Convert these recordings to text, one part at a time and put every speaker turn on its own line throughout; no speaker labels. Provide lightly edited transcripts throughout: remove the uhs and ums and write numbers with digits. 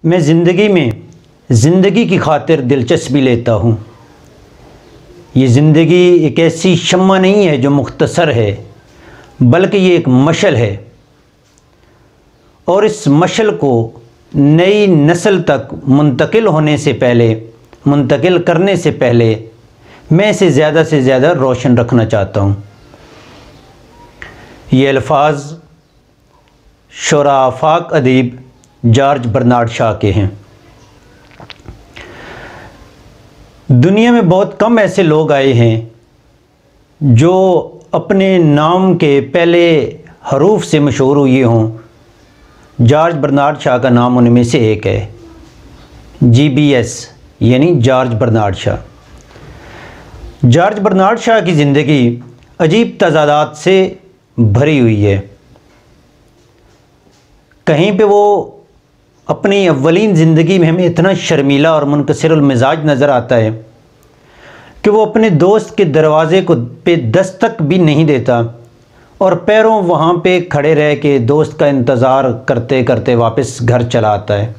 मैं ज़िंदगी में ज़िंदगी की खातिर दिलचस्पी लेता हूँ। ये ज़िंदगी एक ऐसी शम्मा नहीं है जो मुख्तसर है, बल्कि ये एक मशल है, और इस मशल को नई नस्ल तक मुंतकिल करने से पहले मैं इसे ज़्यादा से ज़्यादा रोशन रखना चाहता हूँ। ये अल्फाज शुरा आफाक अदीब जॉर्ज बर्नार्ड शॉ के हैं। दुनिया में बहुत कम ऐसे लोग आए हैं जो अपने नाम के पहले हरूफ से मशहूर हुए हों। जॉर्ज बर्नार्ड शॉ का नाम उनमें से एक है, GBS यानी George Bernard Shaw. George Bernard Shaw की ज़िंदगी अजीब तज़ादात से भरी हुई है। कहीं पे वो अपनी अव्वलीन ज़िंदगी में हमें इतना शर्मीला और मुनकसिरुल मिजाज नज़र आता है कि वो अपने दोस्त के दरवाज़े को पे दस्तक भी नहीं देता और पैरों वहाँ पे खड़े रह के दोस्त का इंतज़ार करते करते वापस घर चला आता है।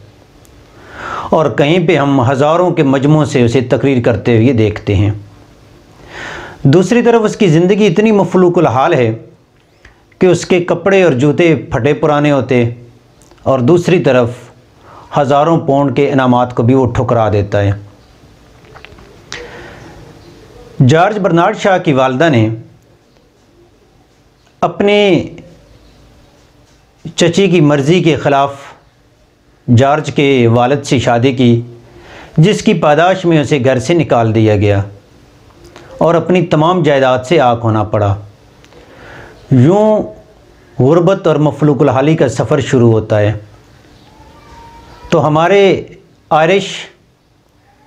और कहीं पे हम हज़ारों के मजमू से उसे तकरीर करते हुए देखते हैं। दूसरी तरफ उसकी ज़िंदगी इतनी मफलूकुल हाल है कि उसके कपड़े और जूते फटे पुराने होते, और दूसरी तरफ हज़ारों पाउंड के इनामात को भी वो ठुकरा देता है। जॉर्ज बर्नार्ड शॉ की वालिदा ने अपने चची की मर्ज़ी के ख़िलाफ़ जॉर्ज के वालिद से शादी की, जिसकी पादाश में उसे घर से निकाल दिया गया और अपनी तमाम जायदाद से आग होना पड़ा। यूँ गुर्बत और मफलूकुल हाली का सफ़र शुरू होता है। तो हमारे आयरिश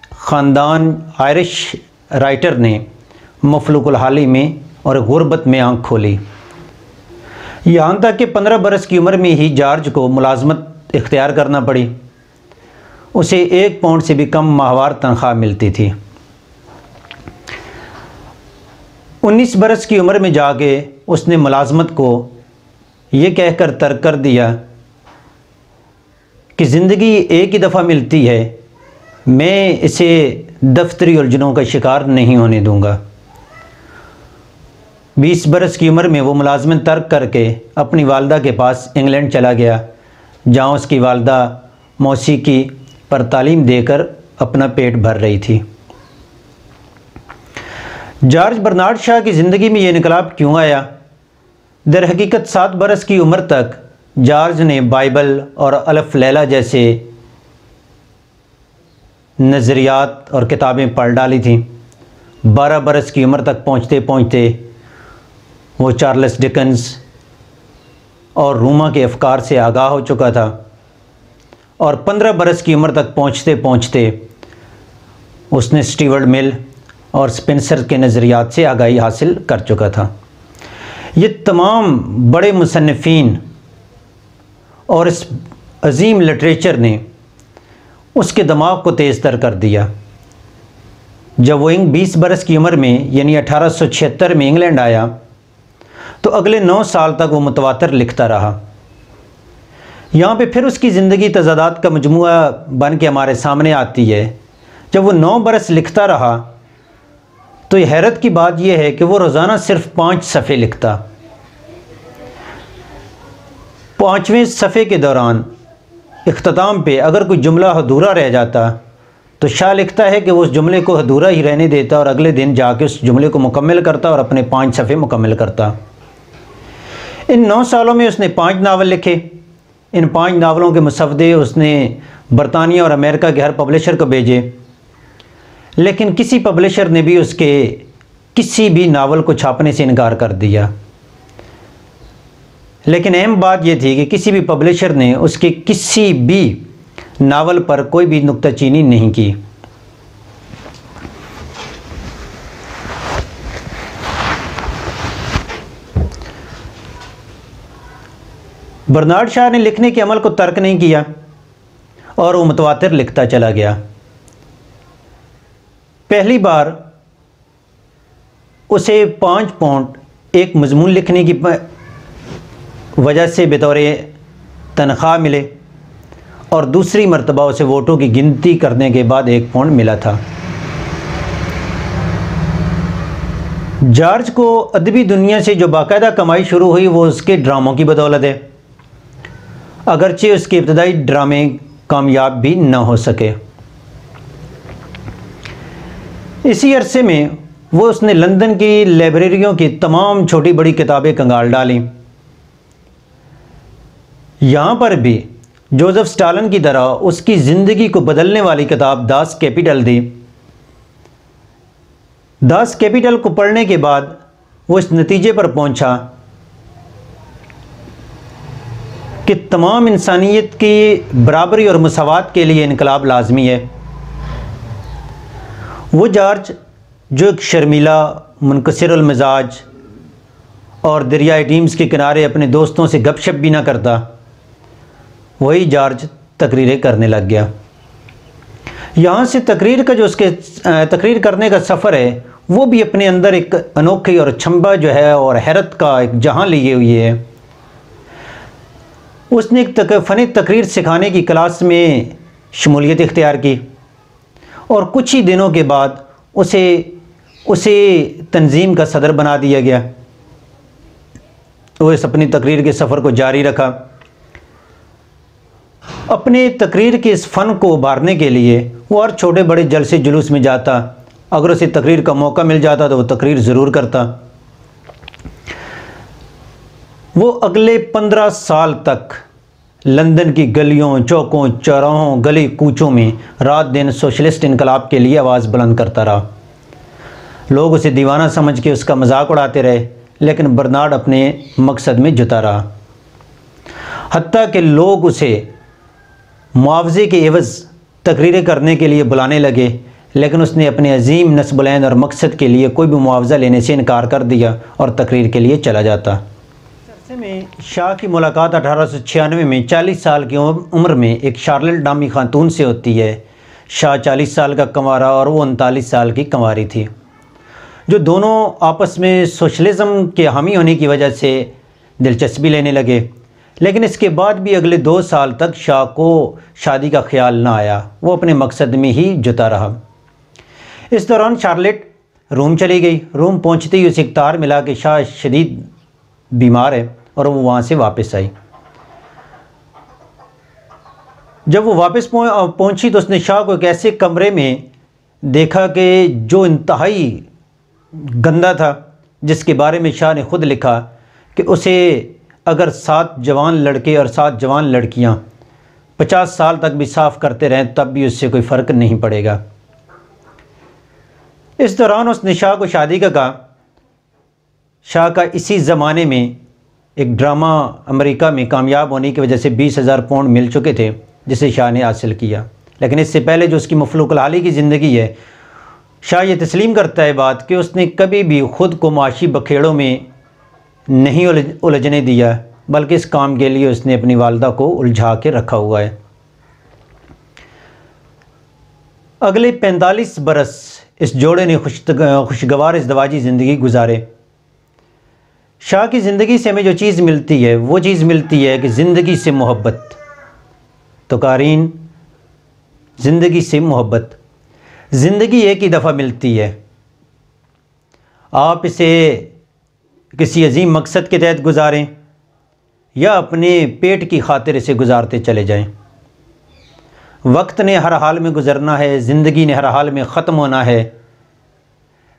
ख़ानदान, आयरिश राइटर ने मफलूकुल हाली में और गुर्बत में आँख खोली। यहाँ तक कि 15 बरस की उम्र में ही जॉर्ज को मुलाजमत इख्तियार करना पड़ी। उसे 1 पाउंड से भी कम माहवार तनख्वाह मिलती थी। 19 बरस की उम्र में जाके उसने मुलाजमत को ये कहकर तर्क कर दिया कि ज़िंदगी एक ही दफ़ा मिलती है, मैं इसे दफ्तरी उलझनों का शिकार नहीं होने दूंगा। 20 बरस की उम्र में वो मुलाजमत तर्क करके अपनी वालिदा के पास इंग्लैंड चला गया, जहाँ उसकी वालिदा मौसीकी पर तालीम देकर अपना पेट भर रही थी। जॉर्ज बर्नार्ड शॉ की ज़िंदगी में ये इनकलाब क्यों आया? दर हकीकत 7 बरस की उम्र तक जॉर्ज ने बाइबल और अलफ लैला जैसे नज़रियात और किताबें पढ़ डाली थीं। 12 बरस की उम्र तक पहुँचते पहुँचते वो चार्ल्स डिकन्स और रूमा के अफकार से आगाह हो चुका था, और 15 बरस की उम्र तक पहुँचते पहुँचते उसने स्टीवर्ट मिल और स्पेंसर के नज़रियात से आगाही हासिल कर चुका था। ये तमाम बड़े मुसन्निफ़ीन और इस अजीम लिटरेचर ने उसके दिमाग को तेज़ तर कर दिया। जब वो 20 बरस की उम्र में यानी 1876 में इंग्लैंड आया, तो अगले 9 साल तक वो मुतवातर लिखता रहा। यहाँ पे फिर उसकी ज़िंदगी तज़ादात का मजमुआ बन के हमारे सामने आती है। जब वो 9 बरस लिखता रहा, तो हैरत की बात यह है कि वो रोज़ाना सिर्फ 5 सफ़े लिखता। 5वें सफ़े के दौरान इख्तिताम पे अगर कोई जुमला अधूरा रह जाता, तो शाह लिखता है कि वो उस जुमले को अधूरा ही रहने देता और अगले दिन जाके उस जुमले को मुकम्मल करता और अपने 5 सफ़े मुकम्मल करता। इन 9 सालों में उसने 5 नावल लिखे। इन 5 नावलों के मुसवदे उसने बरतानिया और अमेरिका के हर पब्लिशर को भेजे, लेकिन किसी पब्लिशर ने भी उसके किसी भी नावल को छापने से इनकार कर दिया। लेकिन अहम बात यह थी कि किसी भी पब्लिशर ने उसके किसी भी नावल पर कोई भी नुक्ताचीनी नहीं की। बर्नार्ड शॉ ने लिखने के अमल को तर्क नहीं किया और वो मुतवातिर लिखता चला गया। पहली बार उसे 5 पाउंड एक मजमून लिखने की वजह से बतौर तनख्वाह मिले, और दूसरी मर्तबा उसे वोटों की गिनती करने के बाद 1 पाउंड मिला था। जॉर्ज को अदबी दुनिया से जो बाकायदा कमाई शुरू हुई वो उसके ड्रामों की बदौलत है, अगरचे उसके इब्तदाई ड्रामे कामयाब भी न हो सके। इसी अरसे में उसने लंदन की लाइब्रेरियों की तमाम छोटी बड़ी किताबें कंगाल डालीं। यहाँ पर भी जोसेफ स्टालिन की तरह उसकी ज़िंदगी को बदलने वाली किताब दास कैपिटल थी। दास कैपिटल को पढ़ने के बाद वो इस नतीजे पर पहुंचा कि तमाम इंसानियत की बराबरी और मसावात के लिए इनकलाब लाजमी है। वो जॉर्ज जो एक शर्मीला, मुनकसिरुल मिजाज और दरियाए टीम्स के किनारे अपने दोस्तों से गपशप भी ना करता, वही जॉर्ज तकरीरें करने लग गया। यहाँ से तकरीर का जो उसके तकरीर करने का सफ़र है वो भी अपने अंदर एक अनोखी और छंबा जो है और हैरत का एक जहां लिए हुई है। उसने एक फ़न तकरीर सिखाने की क्लास में शमूलियत इख्तियार की और कुछ ही दिनों के बाद उसे तंजीम का सदर बना दिया गया। वो इस अपनी तकरीर के सफ़र को जारी रखा। अपने तकरीर के इस फ़न को उभारने के लिए वो हर छोटे बड़े जलसे जुलूस में जाता। अगर उसे तकरीर का मौका मिल जाता तो वो तकरीर ज़रूर करता। वो अगले 15 साल तक लंदन की गलियों, चौकों, चौराहों, गली कूचों में रात दिन सोशलिस्ट इनकलाब के लिए आवाज़ बुलंद करता रहा। लोग उसे दीवाना समझ के उसका मजाक उड़ाते रहे, लेकिन बर्नार्ड अपने मकसद में जुटा रहा। हत्ता कि लोग उसे मुआवजे के एवज़ तकरीरें करने के लिए बुलाने लगे, लेकिन उसने अपने अजीम नस्बुलैन और मकसद के लिए कोई भी मुआवजा लेने से इनकार कर दिया और तकरीर के लिए चला जाता। अरसे में शाह की मुलाकात 1896 में 40 साल की उम्र में एक शार्लेट नामी खातून से होती है। शाह 40 साल का कंवारा और वो 39 साल की कंवारी थी, जो दोनों आपस में सोशलिज़म के हामी होने की वजह से दिलचस्पी लेने लगे। लेकिन इसके बाद भी अगले 2 साल तक शाह को शादी का ख्याल ना आया। वो अपने मकसद में ही जुटा रहा। इस दौरान शार्लेट रोम चली गई। रोम पहुंचते ही उसे इख्तियार मिला कि शाह शदीद बीमार है और वो वहाँ से वापस आई। जब वो वापस पहुंची तो उसने शाह को एक ऐसे कमरे में देखा कि जो इंतहाई गंदा था, जिसके बारे में शाह ने ख़ुद लिखा कि उसे अगर 7 जवान लड़के और 7 जवान लड़कियां 50 साल तक भी साफ़ करते रहें तब भी उससे कोई फ़र्क नहीं पड़ेगा। इस दौरान उसने शाह को शादी का कहा। शाह का इसी ज़माने में एक ड्रामा अमेरिका में कामयाब होने की वजह से 20,000 पाउंड मिल चुके थे, जिसे शाह ने हासिल किया। लेकिन इससे पहले जो उसकी मफलूकुल हाली की ज़िंदगी है, शाह ये तस्लीम करता है बात कि उसने कभी भी ख़ुद को माशी बखेड़ों में नहीं उलझने दिया, बल्कि इस काम के लिए उसने अपनी वालदा को उलझा के रखा हुआ है। अगले 45 बरस इस जोड़े ने खुशगवार इज़दवाजी ज़िंदगी गुजारे। शाह की ज़िंदगी से हमें जो चीज़ मिलती है वो चीज़ मिलती है कि ज़िंदगी से मोहब्बत। तो कारीन, ज़िंदगी से मोहब्बत, ज़िंदगी एक ही दफ़ा मिलती है। आप इसे किसी अजीम मकसद के तहत गुजारें या अपने पेट की खातिर इसे गुजारते चले जाएं। वक्त ने हर हाल में गुजरना है, ज़िंदगी ने हर हाल में ख़त्म होना है,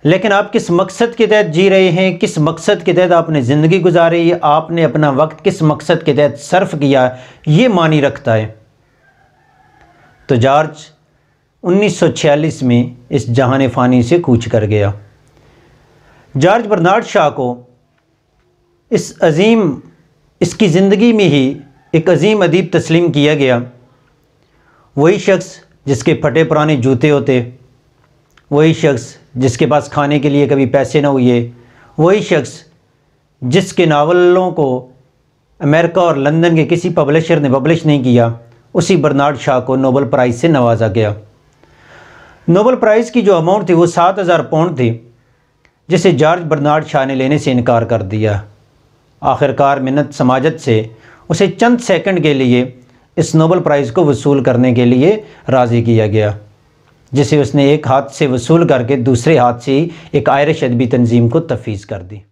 लेकिन आप किस मकसद के तहत जी रहे हैं, किस मकसद के तहत आपने ज़िंदगी गुजारी, आपने अपना वक्त किस मकसद के तहत सर्फ किया, ये मानी रखता है। तो जॉर्ज 1946 में इस जहान फ़ानी से कूच कर गया। जॉर्ज बर्नार्ड शाह को इसकी ज़िंदगी में ही एक अजीम अदीब तस्लीम किया गया। वही शख्स जिसके फटे पुराने जूते होते, वही शख्स जिसके पास खाने के लिए कभी पैसे ना हुए, वही शख्स जिसके नावलों को अमेरिका और लंदन के किसी पब्लिशर ने पब्लिश नहीं किया, उसी बर्नार्ड शाह को नोबल प्राइज़ से नवाजा गया। नोबल प्राइज़ की जो अमाउंट थी वो 7,000 पाउंड थी, जिसे जॉर्ज बर्नार्ड शाह ने लेने से इनकार कर दिया। आखिरकार मिन्नत समाजत से उसे चंद सेकंड के लिए इस नोबेल प्राइज़ को वसूल करने के लिए राज़ी किया गया, जिसे उसने एक हाथ से वसूल करके दूसरे हाथ से एक आयरिश अदबी तंजीम को तफवीज़ कर दी।